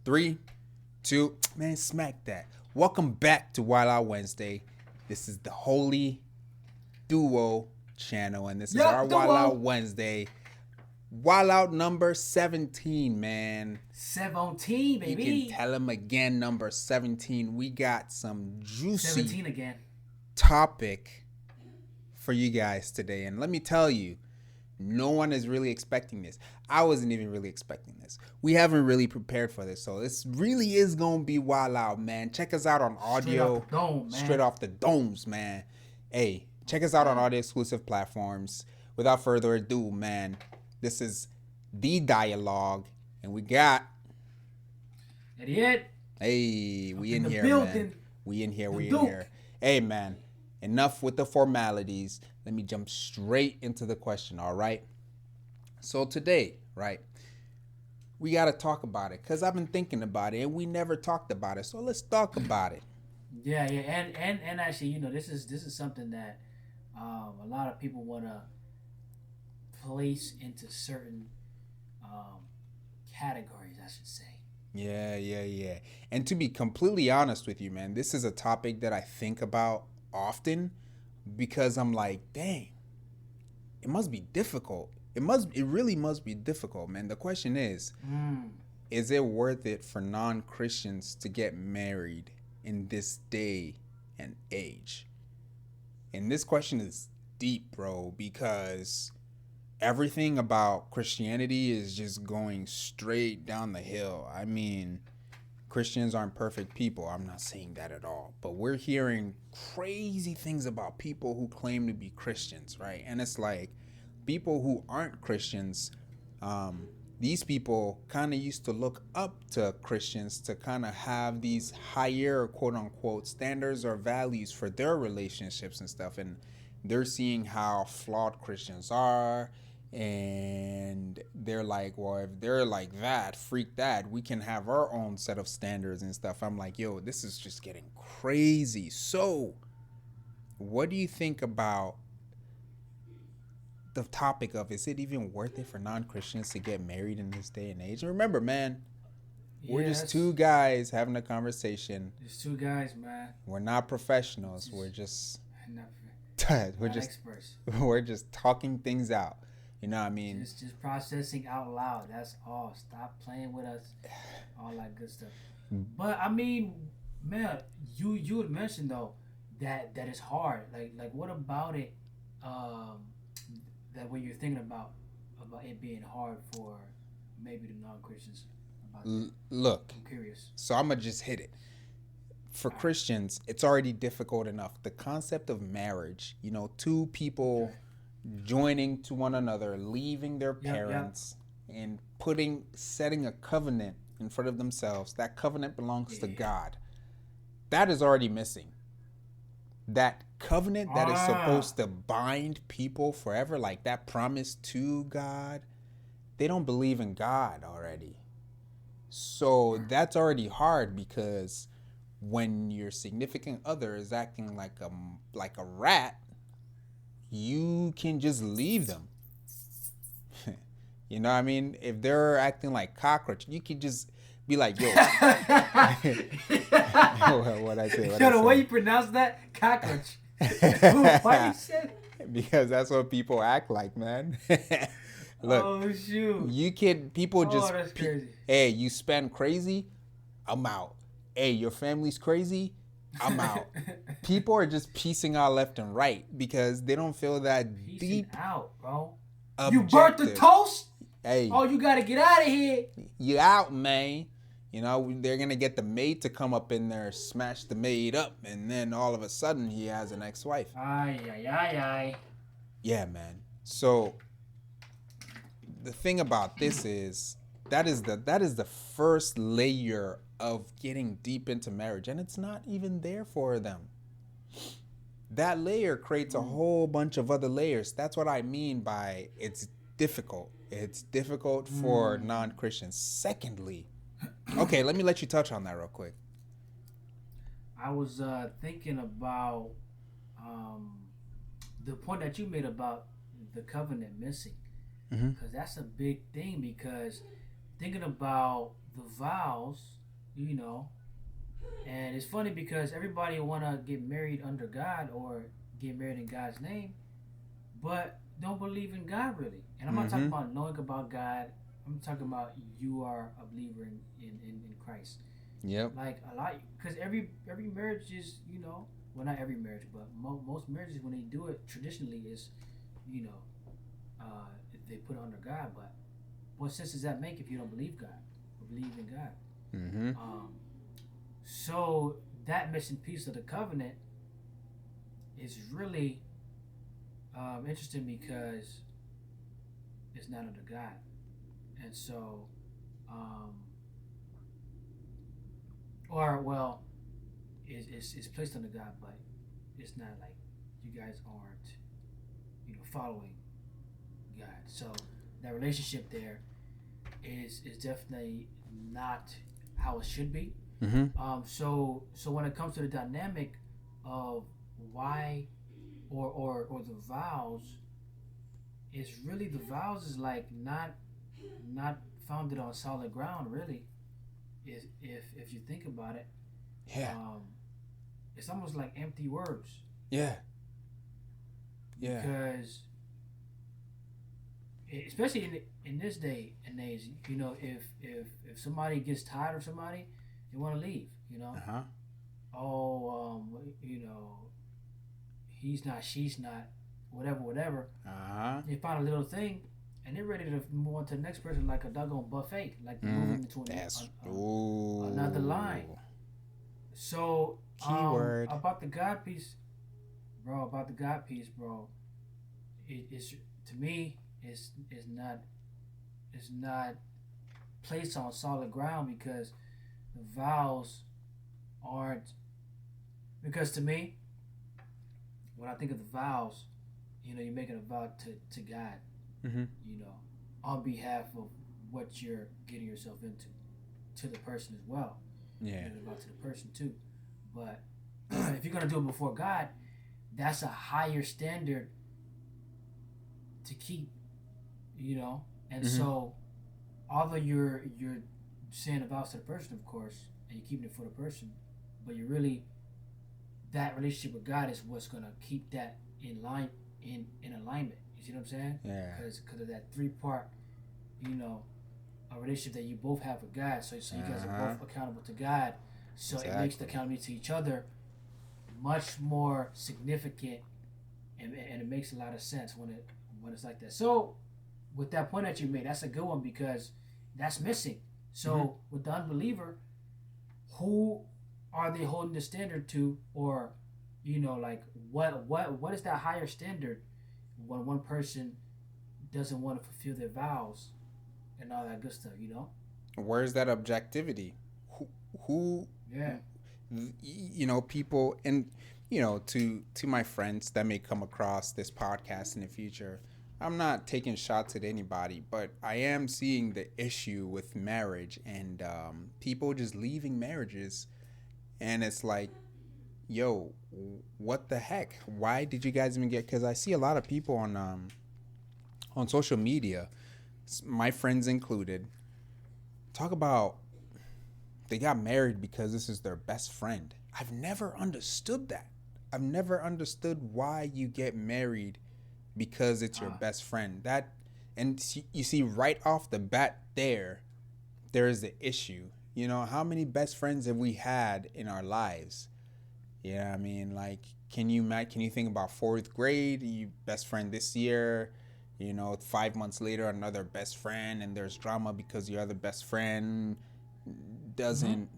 Three, two, man, smack that. Welcome back to Wild Out Wednesday. This is the Holy Duo channel, and this is our Wild Out Wednesday. Wild Out number 17, man. 17, baby. You can tell him again, number 17. We got some juicy 17 again. topic for you guys today. And let me tell you, no one is really expecting this. I wasn't even really expecting this. We haven't really prepared for this. So this really is going to be Wild Out, man. Check us out on audio. Straight off the domes, man. Hey, check us out on audio exclusive platforms. Without further ado, man, this is The Dialogue. And we got... Idiot. Hey, we in here, man. We in here. Hey, man, enough with the formalities. Let me jump straight into the question, all right? So today, right, we got to talk about it because I've been thinking about it and we never talked about it. So let's talk about it. Yeah, and actually, you know, this is something that a lot of people want to place into certain categories, I should say. Yeah. And to be completely honest with you, man, this is a topic that I think about often because I'm like, dang, it must be difficult. It really must be difficult, man. The question is it worth it for non-Christians to get married in this day and age? And this question is deep, bro, because everything about Christianity is just going straight down the hill. I mean, Christians aren't perfect people. I'm not saying that at all. But we're hearing crazy things about people who claim to be Christians, right? And it's like people who aren't Christians, these people kind of used to look up to Christians to kind of have these higher, quote unquote, standards or values for their relationships and stuff. And they're seeing how flawed Christians are. And they're like, well, if they're like that, freak that, we can have our own set of standards and stuff. I'm like, yo, this is just getting crazy. So what do you think about the topic of, is it even worth it for non-Christians to get married in this day and age? And remember, man, we're just two guys having a conversation. Just two guys, man. We're not professionals. We're just experts. We're just talking things out. You know what I mean? Just processing out loud. That's all. Stop playing with us. All that good stuff. But I mean, man, you had mentioned though that it's hard. Like what about it? That when you're thinking about it being hard for maybe the non-Christians. Look, I'm curious. So I'm gonna just hit it. For Christians, it's already difficult enough. The concept of marriage, you know, two people joining to one another, leaving their parents, and setting a covenant in front of themselves. That covenant belongs to God. That is already missing. That covenant that is supposed to bind people forever, like that promise to God, they don't believe in God already. So that's already hard, because when your significant other is acting like a rat, you can just leave them. You know what I mean? If they're acting like cockroach, you can just be like, yo. What I say? The way you pronounce that, cockroach. Why you said? Because that's what people act like, man. Look, oh shoot. You can that's crazy. Hey, you spend crazy, I'm out. Hey, your family's crazy, I'm out. People are just piecing out left and right because they don't feel that deep out, bro. Objective. You burnt the toast? Hey. Oh, you gotta get out of here. You out, man. You know, they're gonna get the maid to come up in there, smash the maid up, and then all of a sudden he has an ex-wife. Aye. Yeah, man. So the thing about this is that is the first layer of getting deep into marriage, and it's not even there for them. That layer creates a whole bunch of other layers. That's what I mean by it's difficult. It's difficult for non-Christians. Secondly, okay, let me let you touch on that real quick. I was thinking about the point that you made about the covenant missing, because that's a big thing. Because thinking about the vows, you know, and it's funny because everybody want to get married under God or get married in God's name, but don't believe in God really. And I'm not talking Mm-hmm. about knowing about God. I'm talking about you are a believer in Christ. Yep. Like a lot, because every marriage is, you know, well, not every marriage, but most marriages when they do it traditionally is, you know, they put it under God. But what sense does that make if you don't believe God or believe in God? Mm-hmm. Um, so that missing piece of the covenant is really interesting because it's not under God, and so, um, or well, it's placed under God, but it's not like you guys aren't, you know, following God. So that relationship there is definitely not how it should be. Mm-hmm. So when it comes to the dynamic of why or the vows, it's really the vows is like not founded on solid ground really. If you think about it, Yeah. um, it's almost like empty words Yeah. Yeah. because especially in this day and age, you know, if somebody gets tired of somebody, they want to leave. You know, Uh-huh. oh, you know, he's not, she's not, whatever, whatever. Uh-huh. They find a little thing, and they're ready to move on to the next person like a doggone buffet, like they're Mm-hmm. moving into That's another line. So, keyword. about the God piece, bro. About the God piece, bro. It's to me, it's not placed on solid ground because the vows aren't. Because to me, when I think of the vows, you know, you're making a vow to God, Mm-hmm. you know, on behalf of what you're getting yourself into, to the person as well. Yeah. You're making a vow to the person too. But if you're gonna do it before God, that's a higher standard to keep, you know. And Mm-hmm. so, although you're saying a vow to the person, of course, and you're keeping it for the person, but you're really that relationship with God is what's gonna keep that in line in alignment. You see what I'm saying? Yeah. Because of that three-part, you know, a relationship that you both have with God. So you guys are both accountable to God. So it makes the Exactly. accountability to each other much more significant, and it makes a lot of sense when it's like that. So with that point that you made, that's a good one because that's missing. So with the unbeliever, who are they holding the standard to, or you know, like what is that higher standard when one person doesn't want to fulfill their vows and all that good stuff, you know? Where's that objectivity? Who Yeah. you know, people, and you know, to my friends that may come across this podcast in the future, I'm not taking shots at anybody, but I am seeing the issue with marriage and people just leaving marriages, and it's like, yo, what the heck? Why did you guys even get? Because I see a lot of people on social media, my friends included, talk about they got married because this is their best friend. I've never understood that. I've never understood why you get married because it's your best friend. That, and you see right off the bat there is the issue. You know, how many best friends have we had in our lives? Yeah, I mean, like, can you think about fourth grade, you best friend this year, you know, 5 months later another best friend, and there's drama because your other best friend doesn't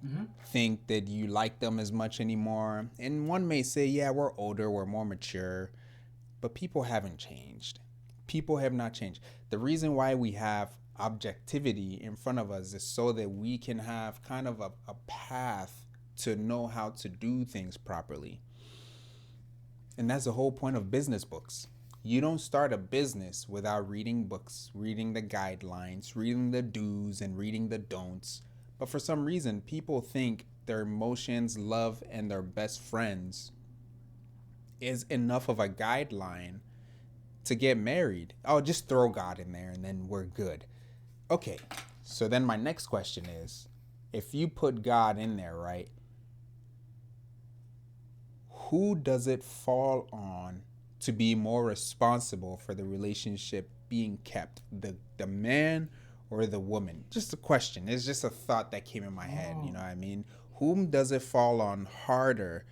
think that you like them as much anymore. And one may say, yeah, we're older, we're more mature, but people haven't changed. People have not changed. The reason why we have objectivity in front of us is so that we can have kind of a path to know how to do things properly. And that's the whole point of business books. You don't start a business without reading books, reading the guidelines, reading the do's, and reading the don'ts. But for some reason, people think their emotions, love, and their best friends is enough of a guideline to get married. Oh, just throw God in there and then we're good. Okay, So then my next question is, if you put God in there, right? Who does it fall on to be more responsible for the relationship being kept? The man or the woman? Just a question. It's just a thought that came in my head. You know what I mean? Whom does it fall on harder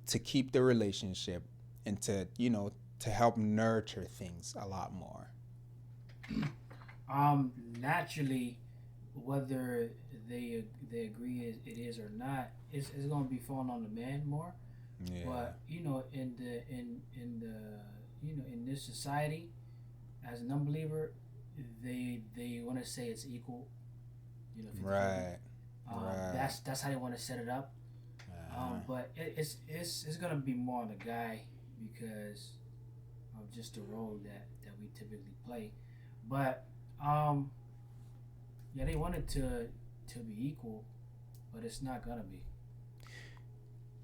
to keep the relationship and to, to help nurture things a lot more? Naturally, whether they agree it is or not, it's gonna be falling on the man more. Yeah. But in this society, as an unbeliever, they want to say it's equal. 50-50. Right. Right. That's how they want to set it up. But it's gonna be more on the guy because of just the role that we typically play. But yeah, they want it to be equal, but it's not gonna be.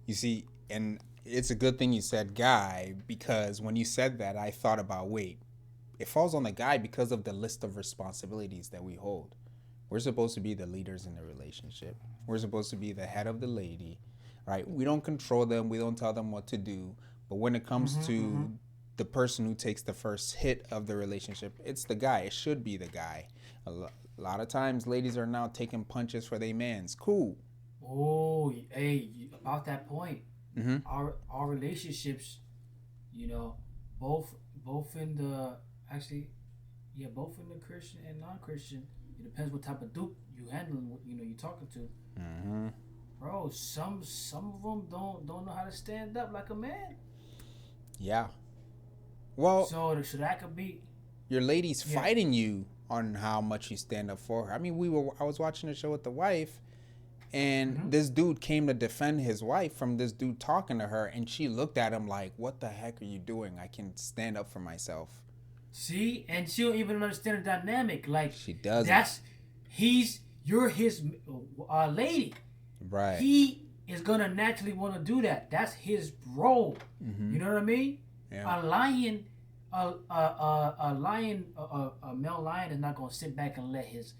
You see, and it's a good thing you said guy, because when you said that, I thought about, wait, it falls on the guy because of the list of responsibilities that we hold. We're supposed to be the leaders in the relationship. We're supposed to be the head of the lady, right? We don't control them. We don't tell them what to do. But when it comes to the person who takes the first hit of the relationship, it's the guy. It should be the guy. A lot of times, ladies are now taking punches for their mans. Cool. Oh, hey, about that point, our relationships, both in the both in the Christian and non-Christian. It depends what type of dude you handling. You talking to. Bro, some of them don't know how to stand up like a man. Yeah. Well, so that could be your lady's fighting you on how much you stand up for her. I mean, I was watching a show with the wife, and this dude came to defend his wife from this dude talking to her, and she looked at him like, "What the heck are you doing? I can stand up for myself." See, and she don't even understand the dynamic. Like, she doesn't. You're his lady. Right. He is gonna naturally want to do that. That's his role. You know what I mean? Yeah. A male lion is not gonna sit back and let his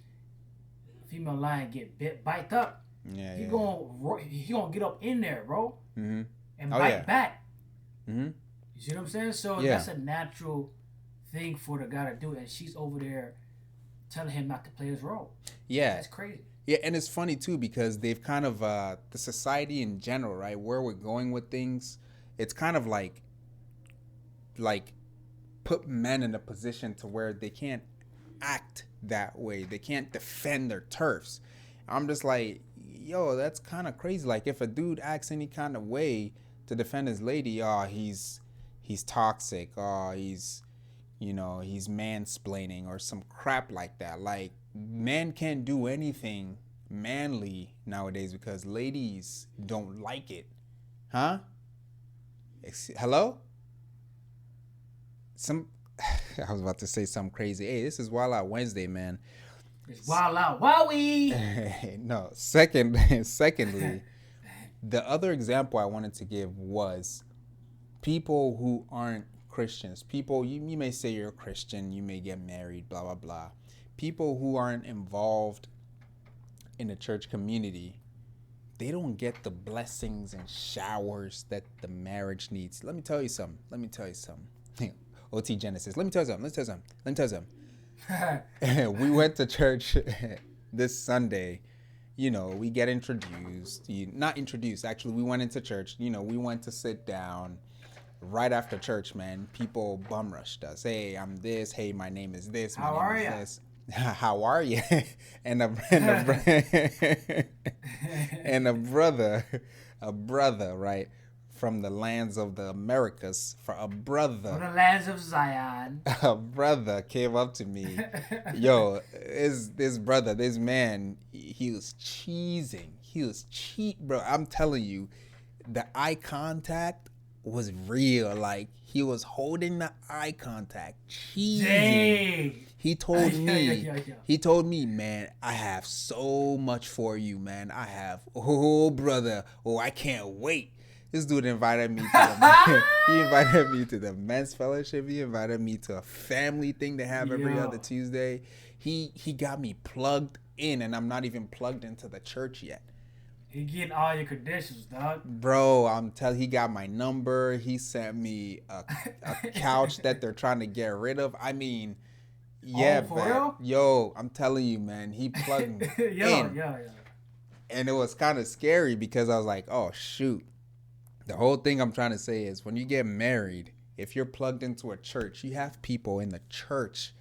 female lion get bite up. Yeah. He gonna get up in there, bro, and bite back. You see what I'm saying? So that's a natural thing for the guy to do, and she's over there telling him not to play his role. Yeah. That's crazy. Yeah, and it's funny too because they've kind of the society in general, right? Where we're going with things, it's kind of like put men in a position to where they can't act that way. They can't defend their turfs. I'm just like, yo, that's kind of crazy. Like, if a dude acts any kind of way to defend his lady, he's toxic. He's mansplaining or some crap like that. Like, men can't do anything manly nowadays because ladies don't like it. Huh? Hello? I was about to say something crazy. Hey, this is Wild Out Wednesday, man. It's Wild Out Wowie. No, secondly, the other example I wanted to give was people who aren't Christians. People, you may say you're a Christian, you may get married, blah, blah, blah. People who aren't involved in the church community, they don't get the blessings and showers that the marriage needs. Let me tell you something. OT Genesis. Let me tell you something. We went to church this Sunday. We get introduced. Not introduced, actually. We went into church. We went to sit down. Right after church, man, people bum rushed us. Hey, I'm this. Hey, my name is this. How are you? How are you? and a brother, right, from the lands of the Americas, from the lands of Zion. A brother came up to me. Yo, this man, he was cheesing. He was bro. I'm telling you, the eye contact was real. Like, he was holding the eye contact, cheesing. Dang. He told me, man, I have so much for you, man. Brother, I can't wait. This dude invited me to he invited me to the men's fellowship. He invited me to a family thing they have every other Tuesday. He got me plugged in, and I'm not even plugged into the church yet. He getting all your credentials, dog. Bro, he got my number. He sent me a couch that they're trying to get rid of. I mean, yeah, Oh, for man. real? Yo, I'm telling you, man, he plugged me in. Yeah. And it was kind of scary because I was like, oh, shoot. The whole thing I'm trying to say is when you get married, if you're plugged into a church, you have people in the church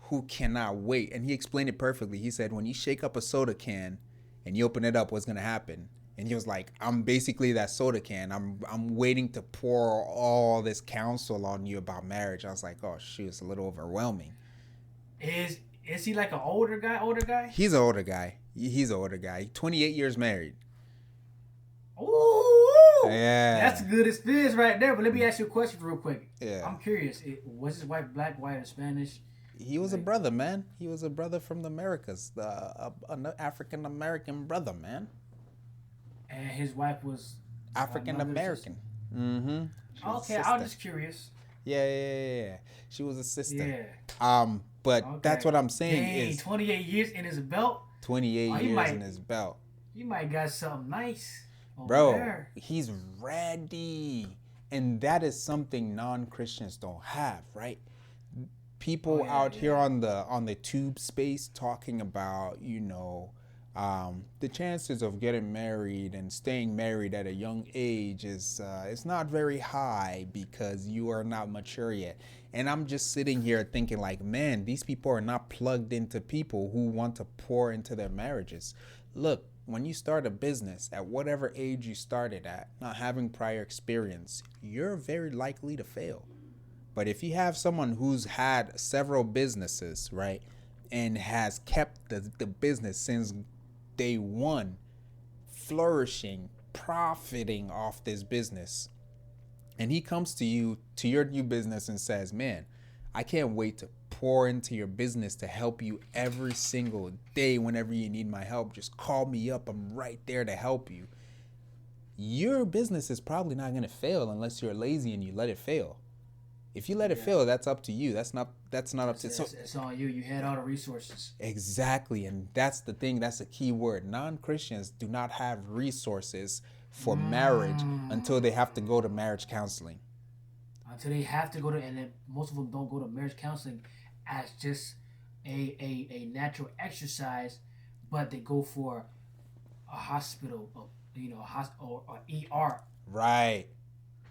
who cannot wait. And he explained it perfectly. He said, when you shake up a soda can and you open it up, what's going to happen? And he was like, I'm basically that soda can. I'm waiting to pour all this counsel on you about marriage. I was like, oh, shoot, it's a little overwhelming. Is he like an older guy? He's an older guy. He's an older guy. 28 years married. Ooh, yeah, that's a good experience right there. But let me ask you a question real quick. Yeah, I'm curious. Was his wife black, white, or Spanish? He was a brother, man. He was a brother from the Americas, an African American brother, man. And his wife was African American. Mm-hmm. Okay, I was just curious. Yeah. She was a sister. Yeah. But okay. That's what I'm saying. Dang, is 28 years in his belt. 28 years in his belt. He might got something nice. Bro, there. He's ready. And that is something non-Christians don't have, right? People out here on the tube space talking about, the chances of getting married and staying married at a young age is it's not very high because you are not mature yet. And I'm just sitting here thinking like, man, these people are not plugged into people who want to pour into their marriages. Look, when you start a business at whatever age you started at, not having prior experience, you're very likely to fail. But if you have someone who's had several businesses, right, and has kept the business since day one, flourishing, profiting off this business, and he comes to you, to your new business and says, man, I can't wait to pour into your business to help you every single day. Whenever you need my help, just call me up. I'm right there to help you. Your business is probably not going to fail unless you're lazy and you let it fail. If you let it fail, that's up to you. That's not up to. So it's on you. You had all the resources. Exactly, and that's the thing. That's a key word. Non-Christians do not have resources for marriage until they have to go to marriage counseling. Until they have to go to, and then most of them don't go to marriage counseling as just a natural exercise, but they go for a hospital, or ER. Right.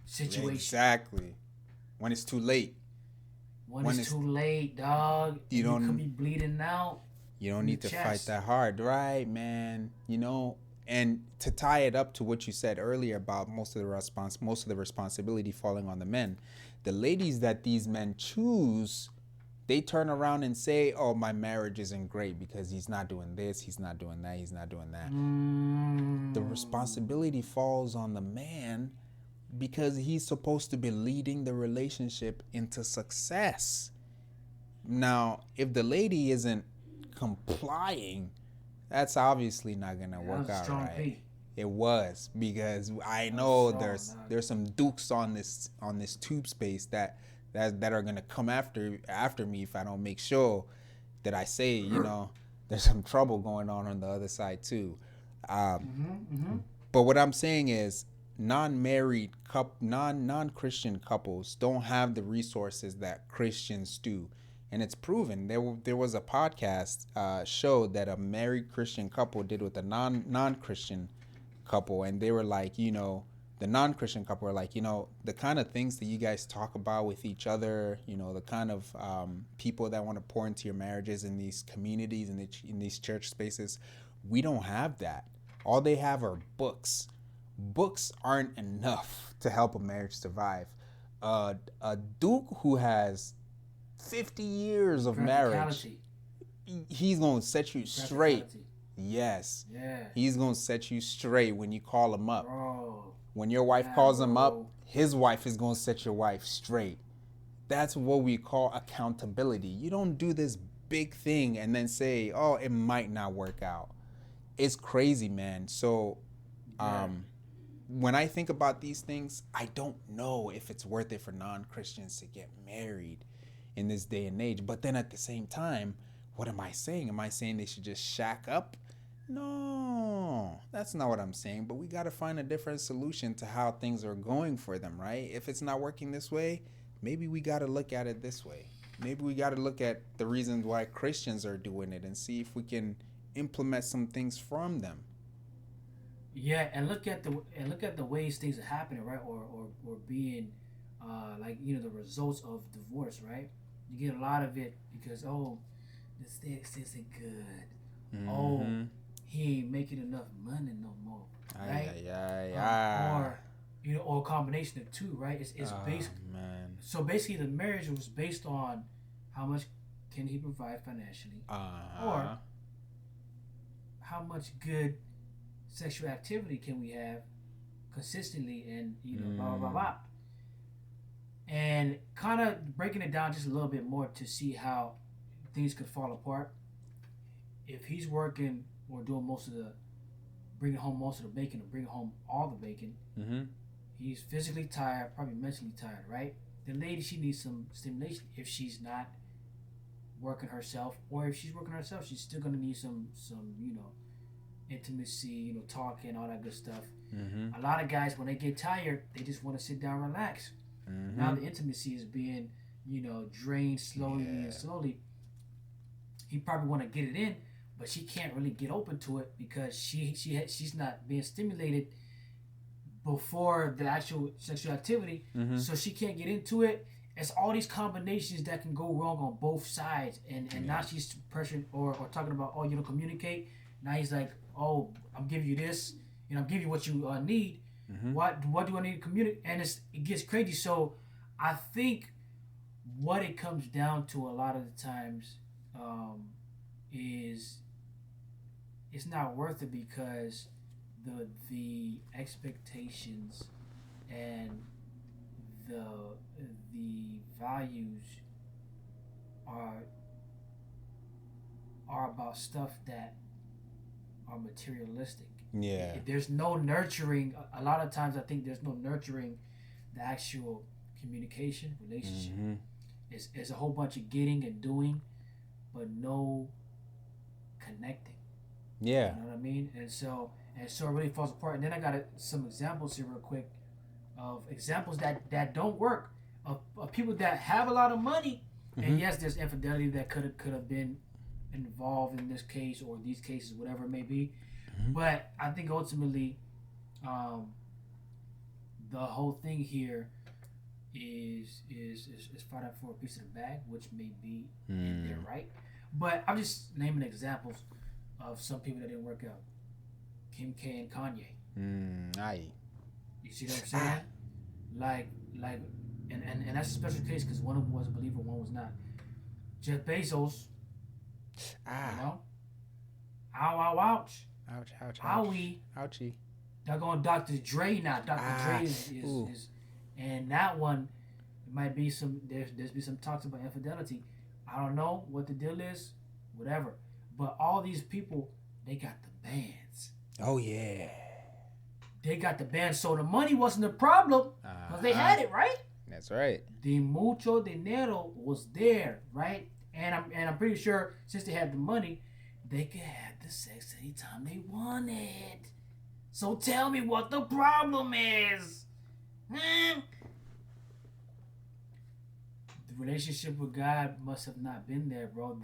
Situation. Exactly. When it's too late. When it's too late, dog. You could be bleeding out. You don't need to fight that hard, right, man? And to tie it up to what you said earlier about most of the responsibility falling on the men, the ladies that these men choose, they turn around and say, "Oh, my marriage isn't great because he's not doing this, he's not doing that, he's not doing that." The responsibility falls on the man because he's supposed to be leading the relationship into success. Now, if the lady isn't complying, that's obviously not gonna work out right. P. It was, because I know there's some dukes on this tube space that are gonna come after me if I don't make sure that I say, there's some trouble going on the other side too. But what I'm saying is, non-Christian couples don't have the resources that Christians do. And it's proven. There was a podcast show that a married Christian couple did with a non-Christian couple, and they were like, the non-Christian couple were like, the kind of things that you guys talk about with each other, the kind of people that want to pour into your marriages in these communities and in these church spaces, we don't have that. All they have are books. Books aren't enough to help a marriage survive. A duke who has 50 years of marriage, he's going to set you straight. Yes. Yeah. He's going to set you straight when you call him up. Bro. When your wife calls him up, his wife is going to set your wife straight. That's what we call accountability. You don't do this big thing and then say, oh, it might not work out. It's crazy, man. So, when I think about these things, I don't know if it's worth it for non-Christians to get married in this day and age. But then at the same time, What am I saying? Am I saying they should just shack up? No, that's not what I'm saying. But we got to find a different solution to how things are going for them, right? If it's not working this way, maybe we got to look at it this way. Maybe we got to look at the reasons why Christians are doing it and see if we can implement some things from them. Yeah, and look at the ways things are happening, right? Or being like the results of divorce, right? You get a lot of it because this ex isn't good. Oh, Mm-hmm. he ain't making enough money no more, Ay, right? ay, ay, ay. Or or a combination of two, right? It's Oh, based. man. So basically, the marriage was based on how much can he provide financially, or Uh-huh. how much good sexual activity can we have consistently, and blah blah blah Mm. blah. And kind of breaking it down just a little bit more to see how things could fall apart if he's working or doing most of the bringing home most of the bacon or bringing home all the bacon. Mm-hmm. He's physically tired, probably mentally tired, right? The lady, she needs some stimulation. If she's not working herself, or if she's working herself, she's still gonna need some intimacy, talking, all that good stuff. Mm-hmm. A lot of guys, when they get tired, they just want to sit down, relax. Mm-hmm. Now the intimacy is being drained slowly Yeah. and slowly. He probably want to get it in, but she can't really get open to it because she's not being stimulated before the actual sexual activity, Mm-hmm. so she can't get into it. It's all these combinations that can go wrong on both sides, and now she's pressuring or talking about, oh, you don't communicate. Now he's like, oh, I'm giving you this, I'm giving you what you need. Mm-hmm. What do I need to communicate? And it gets crazy. So I think what it comes down to a lot of the times is it's not worth it because the expectations and the values are about stuff that are materialistic. Yeah. There's no nurturing. A lot of times, I think there's no nurturing the actual communication relationship. Mm-hmm. It's a whole bunch of getting and doing, but no connecting. Yeah. You know what I mean? And so it really falls apart. And then I got some examples here real quick of examples that don't work of people that have a lot of money. Mm-hmm. And yes, there's infidelity that could have been involved in this case or these cases, whatever it may be. Mm-hmm. But I think ultimately, the whole thing here is fighting for a piece of the bag, which may be in their right. But I'm just naming examples of some people that didn't work out. Kim K and Kanye. Aye. You see what I'm saying? Like, and that's a special case because one of them was a believer, one was not. Jeff Bezos, ouch. Ouch, ouch, ouch. Owie. Ouchie. They're going Dr. Dre now. Dr. Dre is and that one might be there's be some talks about infidelity. I don't know what the deal is, whatever. But all these people, they got the bands. Oh, yeah. They got the bands, so the money wasn't a problem because they had it, right? That's right. The mucho dinero was there, right? And I'm pretty sure since they had the money, they could have the sex anytime they wanted. So tell me what the problem is. The relationship with God must have not been there, bro.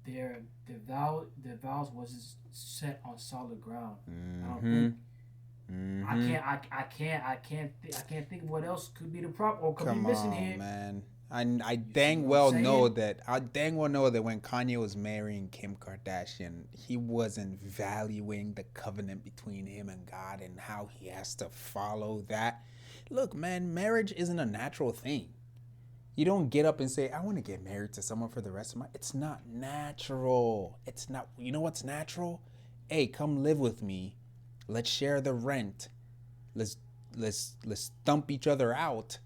The vows wasn't set on solid ground. I don't think. I can't think of what else could be the problem or could be missing here. Man. I dang well know that when Kanye was marrying Kim Kardashian, he wasn't valuing the covenant between him and God and how he has to follow that. Look, man, marriage isn't a natural thing. You don't get up and say, I want to get married to someone for the rest of my... It's not natural. It's not... You know what's natural? Hey, come live with me. Let's share the rent. Let's thump each other out.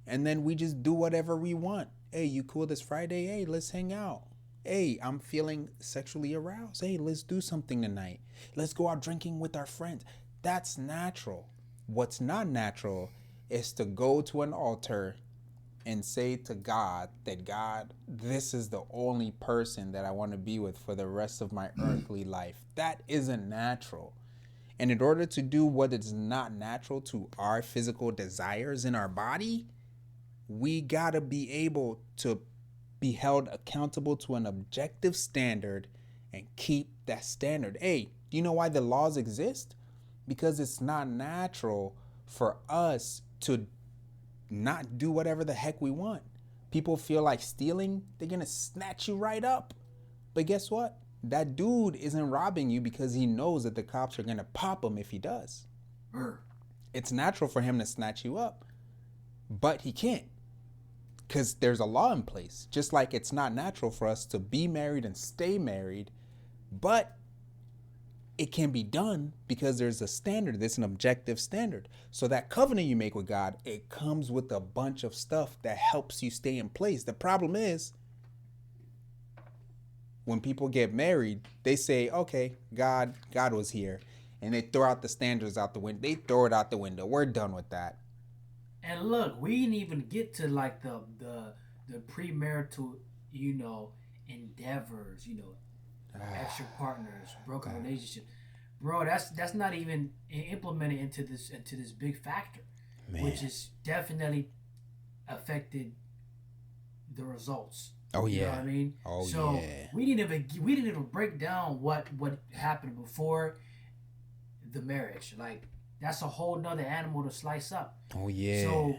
And then we just do whatever we want. Hey, you cool this Friday? Hey, let's hang out. Hey, I'm feeling sexually aroused. Hey, let's do something tonight. Let's go out drinking with our friends. That's natural. What's not natural is to go to an altar and say to God that, God, this is the only person that I want to be with for the rest of my earthly life. That isn't natural. And in order to do what is not natural to our physical desires in our body, we got to be able to be held accountable to an objective standard and keep that standard. Hey, do you know why the laws exist? Because it's not natural for us to not do whatever the heck we want. People feel like stealing, they're going to snatch you right up. But guess what? That dude isn't robbing you because he knows that the cops are going to pop him if he does. It's natural for him to snatch you up, but he can't because there's a law in place. Just like it's not natural for us to be married and stay married, but it can be done because there's a standard. There's an objective standard. So that covenant you make with God, it comes with a bunch of stuff that helps you stay in place. The problem is when people get married, they say, okay, God was here. And they throw out the standards out the window. They throw it out the window. We're done with that. And look, we didn't even get to like the premarital, endeavors, extra partners, broken relationship, bro. That's not even implemented into this big factor, man, which is definitely affected the results. Oh yeah, you know what I mean. Oh so yeah. we didn't even break down what happened before the marriage. Like that's a whole nother animal to slice up. Oh yeah.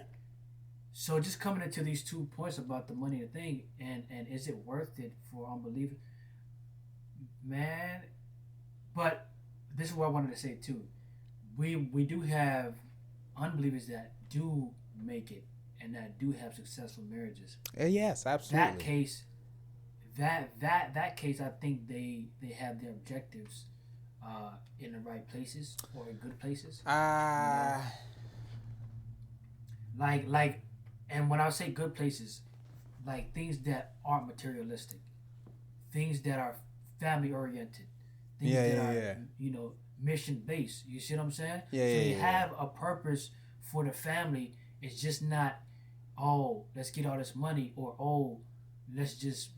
So just coming into these 2 points about the money and thing, and is it worth it for unbelievers? Man, but this is what I wanted to say too. We do have unbelievers that do make it and that do have successful marriages. Yes, absolutely. That case, I think they have their objectives in the right places or in good places. Like, and when I say good places, like things that aren't materialistic, things that are family oriented, things that are mission based. You see what I'm saying? So they have a purpose for the family. It's just not, oh, let's get all this money, or oh, let's just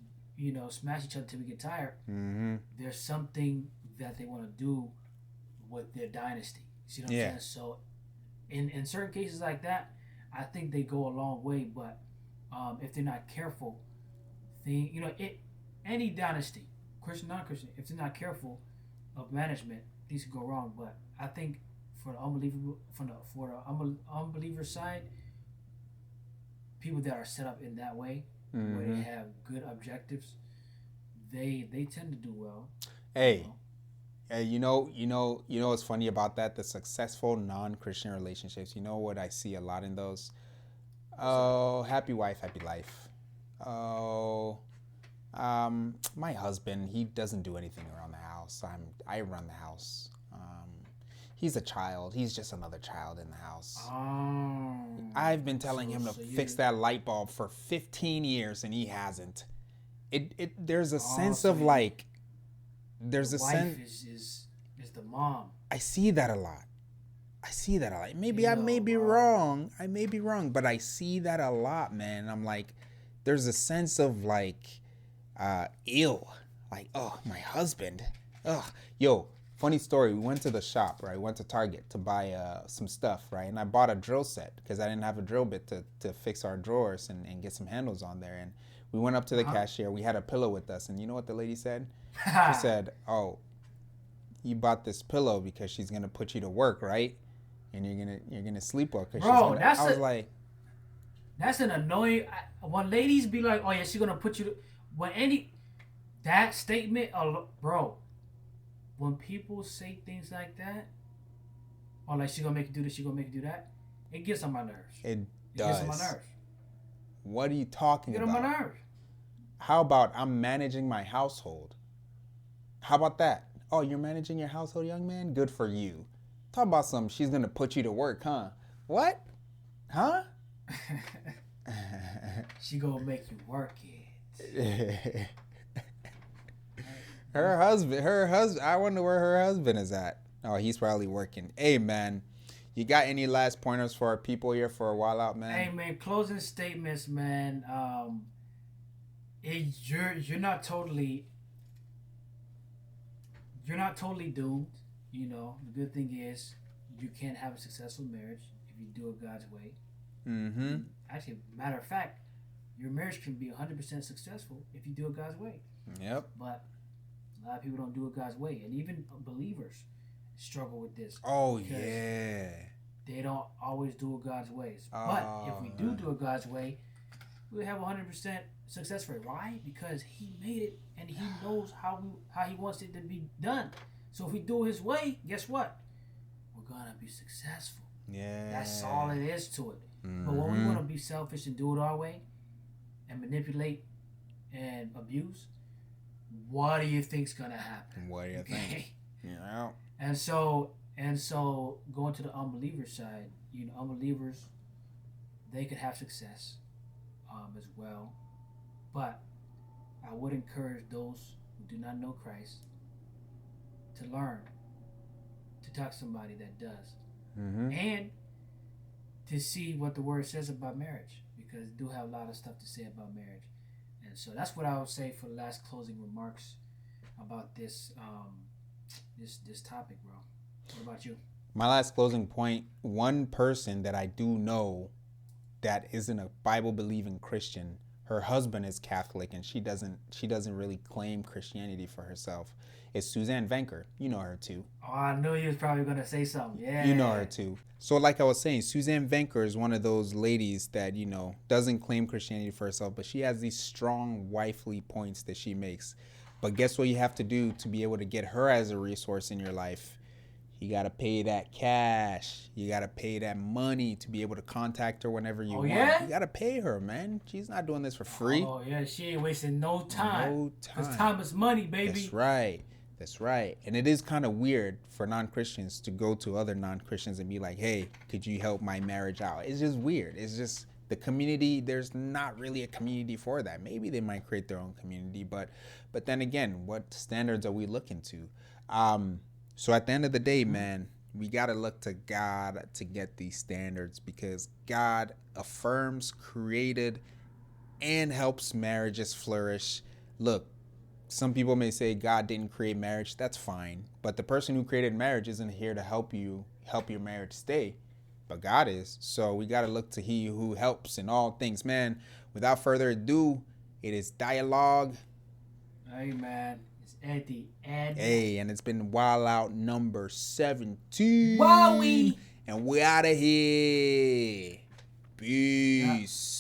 smash each other till we get tired. Mm-hmm. There's something that they want to do with their dynasty. You see what I'm saying? So in certain cases like that, I think they go a long way. But if they're not careful, any dynasty, Christian, non-Christian, if they're not careful of management, things can go wrong. But I think for the unbeliever side, people that are set up in that way, mm-hmm, where they have good objectives, they tend to do well. Hey, what's funny about that? The successful non-Christian relationships. You know what I see a lot in those? Oh, happy wife, happy life. Oh, my husband, he doesn't do anything around the house. I run the house. He's a child. He's just another child in the house. I've been telling him to fix that light bulb for 15 years and he hasn't. There's a sense of like, there's a sense. Is the mom. I see that a lot. Maybe I may be wrong. But I see that a lot, man. I'm like, there's a sense of like, ill. Like, oh, my husband. Ugh. Yo, funny story. We went to the shop, right? We went to Target to buy some stuff, right? And I bought a drill set because I didn't have a drill bit to fix our drawers and get some handles on there. And we went up to the cashier. We had a pillow with us. And you know what the lady said? She said, oh, you bought this pillow because she's going to put you to work, right? And you're gonna sleep well. Bro, that's an annoying... When ladies be like, oh yeah, she's going to put you to... That statement, bro... When people say things like that, or like she's gonna make you do this, she's gonna make you do that, it gets on my nerves. It does. It gets on my nerves. What are you talking about? Get on my nerves. How about I'm managing my household? How about that? Oh, you're managing your household, young man? Good for you. Talk about something. She's gonna put you to work, huh? What? Huh? She gonna make you work it. Her husband, I wonder where her husband is at. Oh, he's probably working. Hey, man, You got any last pointers for our people here for a while out, man? Hey man, closing statements, man. You're not totally doomed. You know, the good thing is you can have a successful marriage if you do it God's way. Mm-hmm. Actually, matter of fact, your marriage can be 100% successful if you do it God's way. Yep. But a lot of people don't do it God's way, and even believers struggle with this. Oh yeah. They don't always do it God's ways. But if we do it God's way, we have 100% success rate. Why? Because He made it, and He knows how He wants it to be done. So if we do it His way, guess what? We're gonna be successful. Yeah. That's all it is to it. Mm-hmm. But when we want to be selfish and do it our way, and manipulate and abuse, what do you think's gonna happen? What do you think? Yeah. And so going to the unbeliever side, you know, unbelievers, they could have success as well. But I would encourage those who do not know Christ to learn to talk to somebody that does. Mm-hmm. And to see what the word says about marriage, because it do have a lot of stuff to say about marriage. And so that's what I would say for the last closing remarks about this this topic, bro. What about you? My last closing point, one person that I do know that isn't a Bible believing Christian, her husband is Catholic and she doesn't really claim Christianity for herself, is Suzanne Venker. You know her too. Oh, I knew you was probably gonna say something. Yeah. You know her too. So like I was saying, Suzanne Venker is one of those ladies that, you know, doesn't claim Christianity for herself, but she has these strong wifely points that she makes. But guess what you have to do to be able to get her as a resource in your life? You got to pay that cash. You got to pay that money to be able to contact her whenever you want. Yeah? You got to pay her, man. She's not doing this for free. Oh, yeah. She ain't wasting no time. No time. Because time is money, baby. That's right. That's right. And it is kind of weird for non-Christians to go to other non-Christians and be like, hey, could you help my marriage out? It's just weird. It's just the community. There's not really a community for that. Maybe they might create their own community. But then again, what standards are we looking to? So at the end of the day, man, we got to look to God to get these standards because God affirms, created, and helps marriages flourish. Look, some people may say God didn't create marriage. That's fine. But the person who created marriage isn't here to help your marriage stay. But God is. So we got to look to He who helps in all things. Man, without further ado, it is Dialogue. Hey, man. Eddie. Hey, and it's been Wild Out number 17. Wowie! And we out of here. Peace. Yeah.